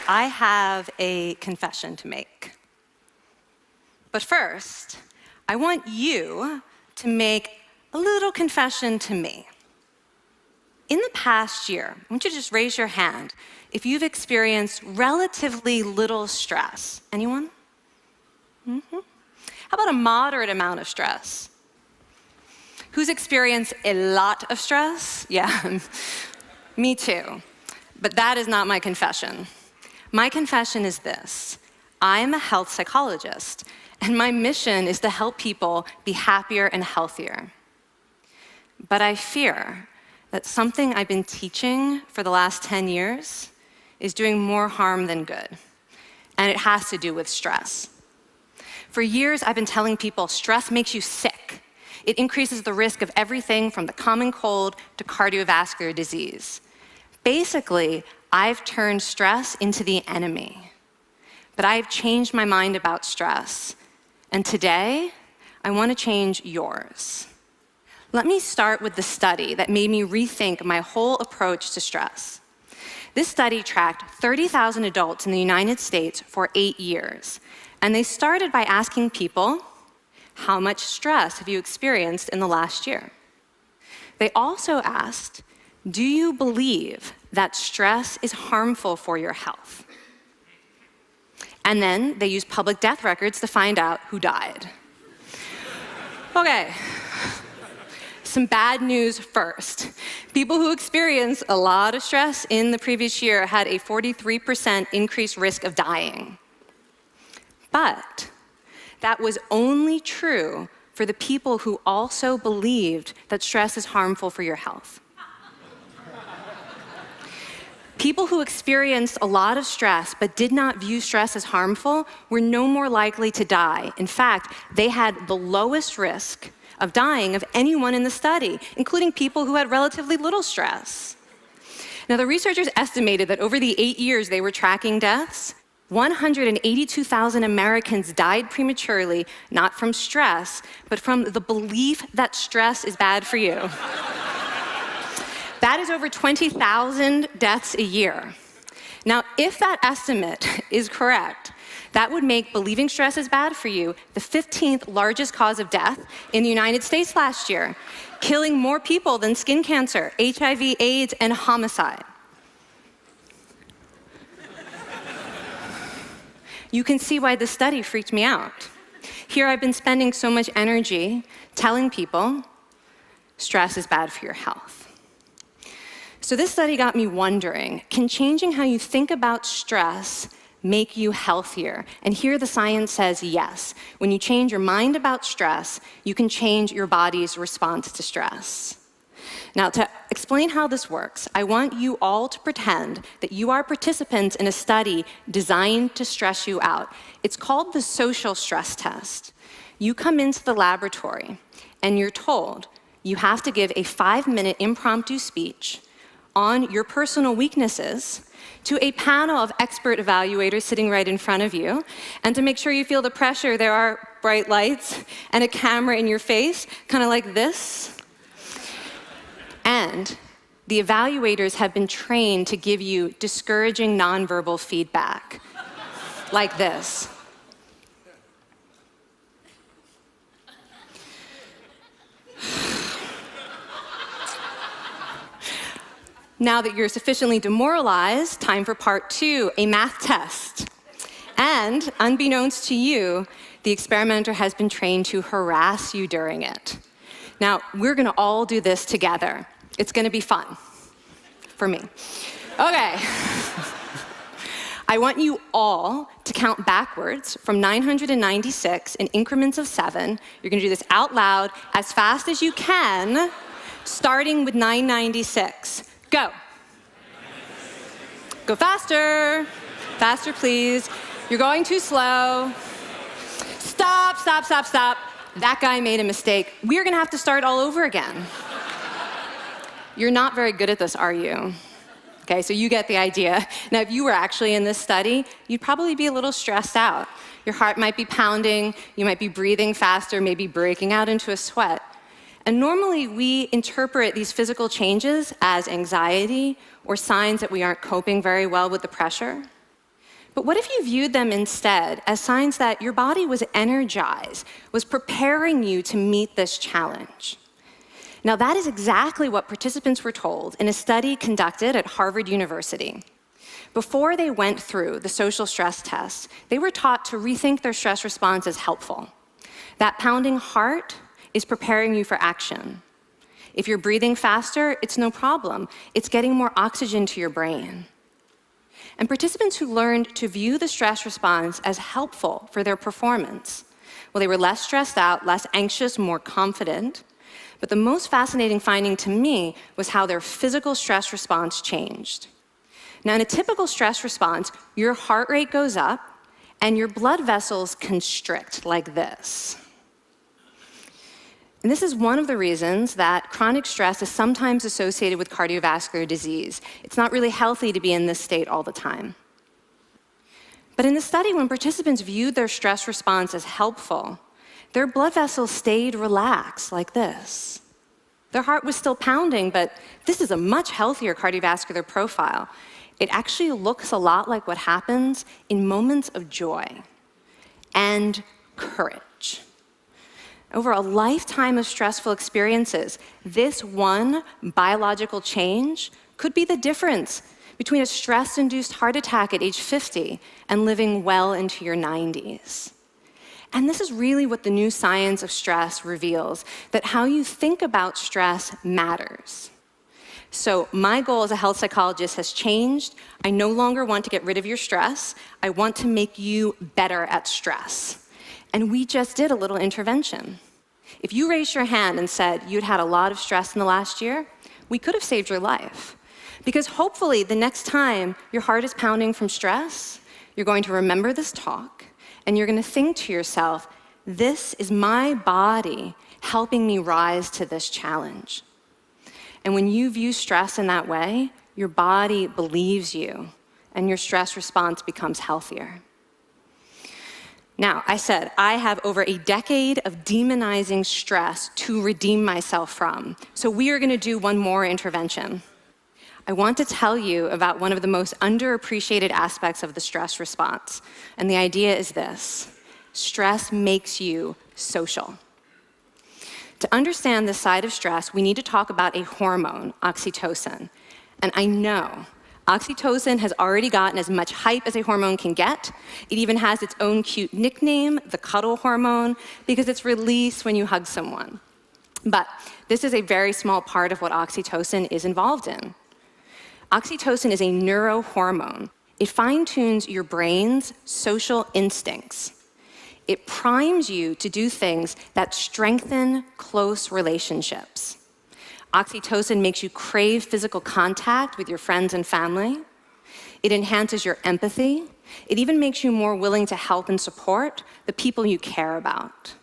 I have a confession to make. But first, I want you to make a little confession to me. In the past year, I want you to just raise your hand if you've experienced relatively little stress. Anyone? How about a moderate amount of stress? Who's experienced a lot of stress? Yeah, me too. But that is not my confession. My confession is this: I am a health psychologist, and my mission is to help people be happier and healthier. But I fear that something I've been teaching for the last 10 years is doing more harm than good, and it has to do with stress. For years, I've been telling people stress makes you sick. It increases the risk of everything from the common cold to cardiovascular disease. Basically, I've turned stress into the enemy. But I've changed my mind about stress. And today, I want to change yours. Let me start with the study that made me rethink my whole approach to stress. This study tracked 30,000 adults in the United States for 8 years. And they started by asking people, how much stress have you experienced in the last year? They also asked, do you believe that stress is harmful for your health? And then they used public death records to find out who died. Okay, some bad news first. People who experienced a lot of stress in the previous year had a 43% increased risk of dying. But that was only true for the people who also believed that stress is harmful for your health. People who experienced a lot of stress but did not view stress as harmful were no more likely to die. In fact, they had the lowest risk of dying of anyone in the study, including people who had relatively little stress. Now, the researchers estimated that over the 8 years they were tracking deaths, 182,000 Americans died prematurely, not from stress, but from the belief that stress is bad for you. That is over 20,000 deaths a year. Now, if that estimate is correct, that would make believing stress is bad for you the 15th largest cause of death in the United States last year, killing more people than skin cancer, HIV, AIDS, and homicide. You can see why this study freaked me out. Here I've been spending so much energy telling people stress is bad for your health. So this study got me wondering, can changing how you think about stress make you healthier? And here the science says yes. When you change your mind about stress, you can change your body's response to stress. Now, to explain how this works, I want you all to pretend that you are participants in a study designed to stress you out. It's called the social stress test. You come into the laboratory, and you're told you have to give a 5-minute impromptu speech on your personal weaknesses to a panel of expert evaluators sitting right in front of you. And to make sure you feel the pressure, there are bright lights and a camera in your face, kind of like this. And the evaluators have been trained to give you discouraging nonverbal feedback, like this. Now that you're sufficiently demoralized, time for part 2, a math test. And unbeknownst to you, the experimenter has been trained to harass you during it. Now, we're gonna all do this together. It's gonna be fun, for me. Okay. I want you all to count backwards from 996 in increments of 7. You're gonna do this out loud as fast as you can, starting with 996. Go. Go faster. Faster, please. You're going too slow. Stop, stop, stop, stop. That guy made a mistake. We're gonna have to start all over again. You're not very good at this, are you? Okay, so you get the idea. Now, if you were actually in this study, you'd probably be a little stressed out. Your heart might be pounding, you might be breathing faster, maybe breaking out into a sweat. And normally, we interpret these physical changes as anxiety or signs that we aren't coping very well with the pressure. But what if you viewed them instead as signs that your body was energized, was preparing you to meet this challenge? Now, that is exactly what participants were told in a study conducted at Harvard University. Before they went through the social stress test, they were taught to rethink their stress response as helpful. That pounding heart is preparing you for action. If you're breathing faster, it's no problem. It's getting more oxygen to your brain. And participants who learned to view the stress response as helpful for their performance, well, they were less stressed out, less anxious, more confident. But the most fascinating finding to me was how their physical stress response changed. Now, in a typical stress response, your heart rate goes up and your blood vessels constrict like this. And this is one of the reasons that chronic stress is sometimes associated with cardiovascular disease. It's not really healthy to be in this state all the time. But in the study, when participants viewed their stress response as helpful, their blood vessels stayed relaxed like this. Their heart was still pounding, but this is a much healthier cardiovascular profile. It actually looks a lot like what happens in moments of joy and courage. Over a lifetime of stressful experiences, this one biological change could be the difference between a stress-induced heart attack at age 50 and living well into your 90s. And this is really what the new science of stress reveals, that how you think about stress matters. So my goal as a health psychologist has changed. I no longer want to get rid of your stress. I want to make you better at stress. And we just did a little intervention. If you raised your hand and said you'd had a lot of stress in the last year, we could have saved your life. Because hopefully the next time your heart is pounding from stress, you're going to remember this talk, and you're going to think to yourself, this is my body helping me rise to this challenge. And when you view stress in that way, your body believes you, and your stress response becomes healthier. Now, I said I have over a decade of demonizing stress to redeem myself from. So we are going to do one more intervention. I want to tell you about one of the most underappreciated aspects of the stress response. And the idea is this: stress makes you social. To understand this side of stress, we need to talk about a hormone, oxytocin. And I know oxytocin has already gotten as much hype as a hormone can get. It even has its own cute nickname, the cuddle hormone, because it's released when you hug someone. But this is a very small part of what oxytocin is involved in. Oxytocin is a neurohormone. It fine-tunes your brain's social instincts. It primes you to do things that strengthen close relationships. Oxytocin makes you crave physical contact with your friends and family. It enhances your empathy. It even makes you more willing to help and support the people you care about.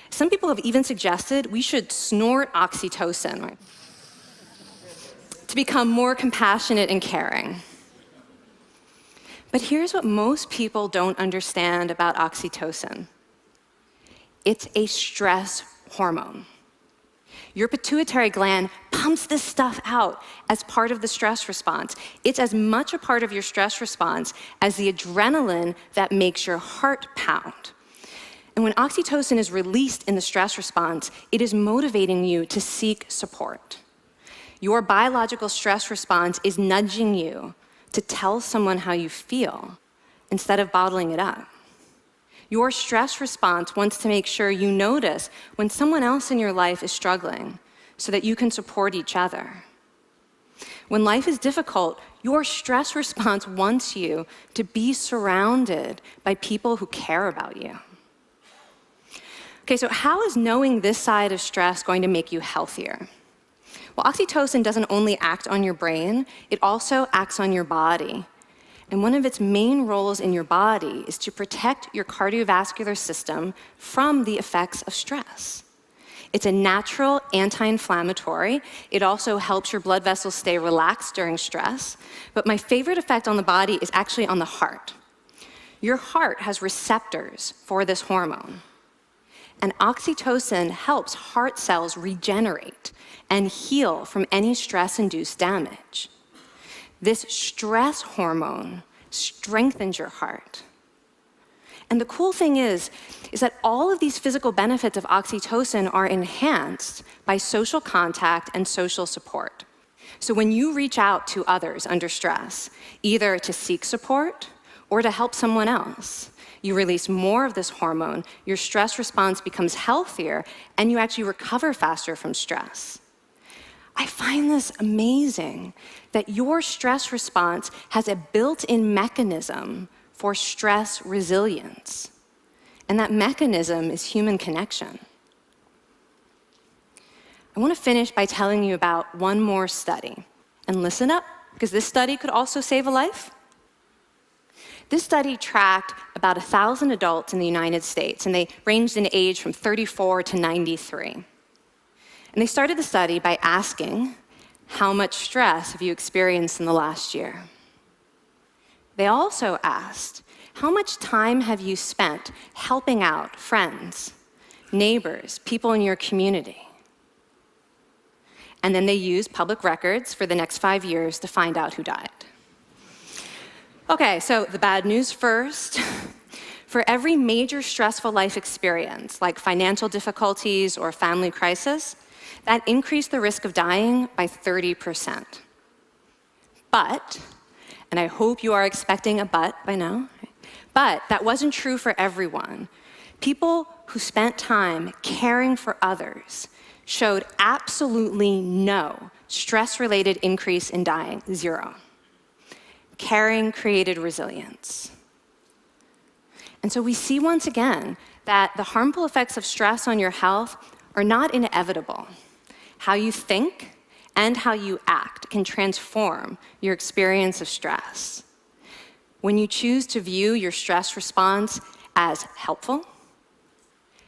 Some people have even suggested we should snort oxytocin, right, to become more compassionate and caring. But here's what most people don't understand about oxytocin. It's a stress hormone. Your pituitary gland pumps this stuff out as part of the stress response. It's as much a part of your stress response as the adrenaline that makes your heart pound. And when oxytocin is released in the stress response, it is motivating you to seek support. Your biological stress response is nudging you to tell someone how you feel instead of bottling it up. Your stress response wants to make sure you notice when someone else in your life is struggling so that you can support each other. When life is difficult, your stress response wants you to be surrounded by people who care about you. Okay, so how is knowing this side of stress going to make you healthier? Well, oxytocin doesn't only act on your brain, it also acts on your body. And one of its main roles in your body is to protect your cardiovascular system from the effects of stress. It's a natural anti-inflammatory. It also helps your blood vessels stay relaxed during stress. But my favorite effect on the body is actually on the heart. Your heart has receptors for this hormone. And oxytocin helps heart cells regenerate and heal from any stress-induced damage. This stress hormone strengthens your heart. And the cool thing is that all of these physical benefits of oxytocin are enhanced by social contact and social support. So when you reach out to others under stress, either to seek support or to help someone else, you release more of this hormone, your stress response becomes healthier, and you actually recover faster from stress. I find this amazing that your stress response has a built-in mechanism for stress resilience. And that mechanism is human connection. I want to finish by telling you about one more study. And listen up, because this study could also save a life. This study tracked about 1,000 adults in the United States, and they ranged in age from 34 to 93. And they started the study by asking, how much stress have you experienced in the last year? They also asked, how much time have you spent helping out friends, neighbors, people in your community? And then they used public records for the next 5 years to find out who died. Okay, so the bad news first. For every major stressful life experience, like financial difficulties or family crisis, that increased the risk of dying by 30%. But, and I hope you are expecting a but by now, but that wasn't true for everyone. People who spent time caring for others showed absolutely no stress-related increase in dying, 0. Caring created resilience. And so we see once again that the harmful effects of stress on your health are not inevitable. How you think and how you act can transform your experience of stress. When you choose to view your stress response as helpful,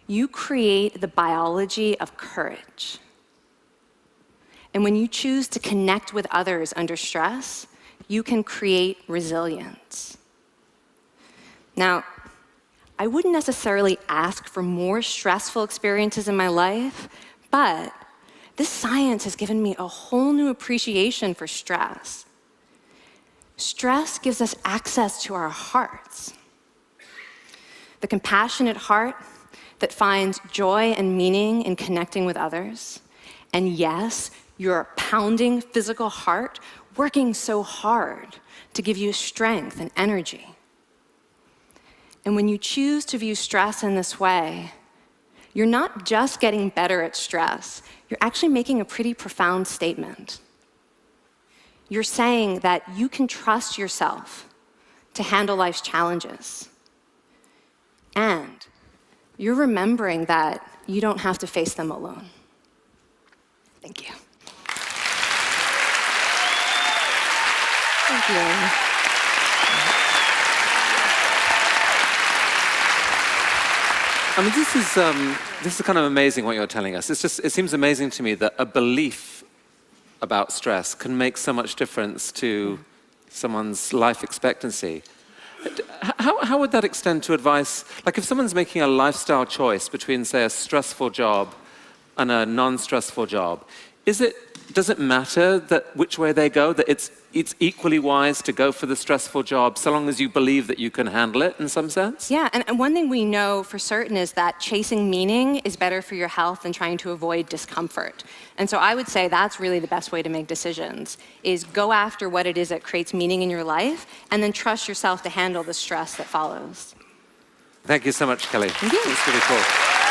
you create the biology of courage. And when you choose to connect with others under stress, you can create resilience. Now, I wouldn't necessarily ask for more stressful experiences in my life, but this science has given me a whole new appreciation for stress. Stress gives us access to our hearts. The compassionate heart that finds joy and meaning in connecting with others. And yes, your pounding physical heart working so hard to give you strength and energy. And when you choose to view stress in this way, you're not just getting better at stress, you're actually making a pretty profound statement. You're saying that you can trust yourself to handle life's challenges. And you're remembering that you don't have to face them alone. Thank you. Thank you. I mean, this is kind of amazing what you're telling us. It seems amazing to me that a belief about stress can make so much difference to someone's life expectancy. How would that extend to advice? Like if someone's making a lifestyle choice between, say, a stressful job and a non-stressful job, does it matter that which way they go, that it's equally wise to go for the stressful job so long as you believe that you can handle it in some sense? Yeah, and one thing we know for certain is that chasing meaning is better for your health than trying to avoid discomfort. And so I would say that's really the best way to make decisions, is go after what it is that creates meaning in your life, and then trust yourself to handle the stress that follows. Thank you so much, Kelly. Thank you. It's really cool.